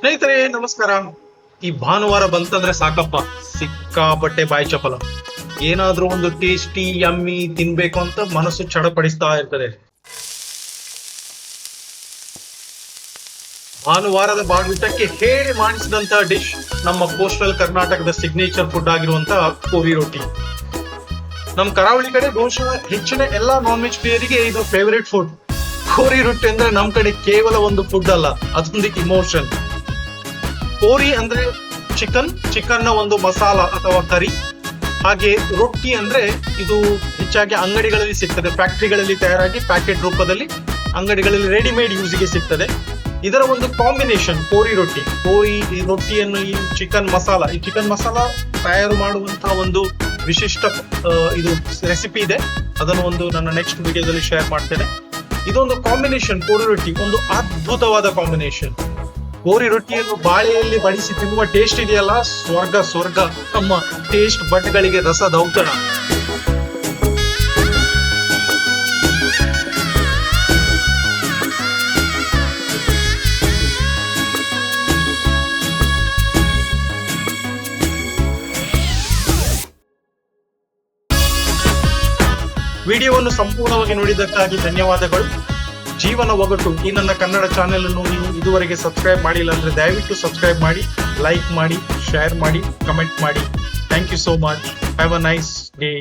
ಸ್ನೇಹಿತರೆ ನಮಸ್ಕಾರ. ಈ ಭಾನುವಾರ ಬಂತಂದ್ರೆ ಸಾಕಪ್ಪ, ಸಿಕ್ಕಾಪಟ್ಟೆ ಬಾಯಿ ಚಪಲ. ಏನಾದ್ರೂ ಒಂದು ಟೇಸ್ಟಿ ಯಮ್ಮಿ ತಿನ್ಬೇಕು ಅಂತ ಮನಸ್ಸು ಚಡಪಡಿಸ್ತಾ ಇರ್ತದೆ. ಭಾನುವಾರದ ಬಾಡ್ವಿಟಕ್ಕೆ ಹೇಳಿ ಮಾಡಿಸಿದಂತ ಡಿಶ್ ನಮ್ಮ ಕೋಸ್ಟಲ್ ಕರ್ನಾಟಕದ ಸಿಗ್ನೇಚರ್ ಫುಡ್ ಆಗಿರುವಂತ ಕೋರಿ ರೊಟ್ಟಿ. ನಮ್ ಕರಾವಳಿ ಕಡೆ ಬಹುಶಃ ಹೆಚ್ಚಿನ ಎಲ್ಲಾ ನಾನ್ ವೆಜ್ ಪ್ಲೇಯರಿಗೆ ಇದು ಫೇವರೇಟ್ ಫುಡ್. ಕೋರಿ ರೊಟ್ಟಿ ಅಂದ್ರೆ ನಮ್ ಕಡೆ ಕೇವಲ ಒಂದು ಫುಡ್ ಅಲ್ಲ, ಅದೊಂದು ಇಮೋಷನ್. ಕೋರಿ ಅಂದ್ರೆ ಚಿಕನ್ ನ ಒಂದು ಮಸಾಲ ಅಥವಾ ಕರಿ. ಹಾಗೆ ರೊಟ್ಟಿ ಅಂದ್ರೆ ಇದು ಹೆಚ್ಚಾಗಿ ಅಂಗಡಿಗಳಲ್ಲಿ ಸಿಗ್ತದೆ, ಫ್ಯಾಕ್ಟರಿಗಳಲ್ಲಿ ತಯಾರಾಗಿ ಪ್ಯಾಕೆಟ್ ರೂಪದಲ್ಲಿ ಅಂಗಡಿಗಳಲ್ಲಿ ರೆಡಿಮೇಡ್ ಯೂಸ್ಗೆ ಸಿಗ್ತದೆ. ಇದರ ಒಂದು ಕಾಂಬಿನೇಷನ್ ಕೋರಿ ರೊಟ್ಟಿ. ಈ ರೊಟ್ಟಿಯನ್ನು ಈ ಚಿಕನ್ ಮಸಾಲ ತಯಾರು ಮಾಡುವಂತಹ ಒಂದು ವಿಶಿಷ್ಟ ಇದು ರೆಸಿಪಿ ಇದೆ. ಅದನ್ನು ಒಂದು ನನ್ನ ನೆಕ್ಸ್ಟ್ ವಿಡಿಯೋದಲ್ಲಿ ಶೇರ್ ಮಾಡ್ತೇನೆ. ಇದೊಂದು ಕಾಂಬಿನೇಷನ್, ಕೋರಿ ರೊಟ್ಟಿ ಒಂದು ಅದ್ಭುತವಾದ ಕಾಂಬಿನೇಷನ್. ಕೋರಿ ರೊಟ್ಟಿಯನ್ನು ಬಾಳೆಯಲ್ಲಿ ಬಡಿಸಿ ತಿನ್ನುವ ಟೇಸ್ಟ್ ಇದೆಯಲ್ಲ, ಸ್ವರ್ಗ. ನಮ್ಮ ಟೇಸ್ಟ್ ಬಡ್ಗಳಿಗೆ ರಸದ ಔತಣ. ವಿಡಿಯೋವನ್ನು ಸಂಪೂರ್ಣವಾಗಿ ನೋಡಿದ್ದಕ್ಕಾಗಿ ಧನ್ಯವಾದಗಳು. ಜೀವನ ಒಗಟು ಈ ನನ್ನ ಕನ್ನಡ ಚಾನೆಲ್ ಅನ್ನು ನೀವು ಇದುವರೆಗೆ ಸಬ್ಸ್ಕ್ರೈಬ್ ಮಾಡಿಲ್ಲ ಅಂದ್ರೆ ದಯವಿಟ್ಟು ಸಬ್ಸ್ಕ್ರೈಬ್ ಮಾಡಿ, ಲೈಕ್ ಮಾಡಿ, ಶೇರ್ ಮಾಡಿ, ಕಮೆಂಟ್ ಮಾಡಿ. Thank you so much. Have a nice day.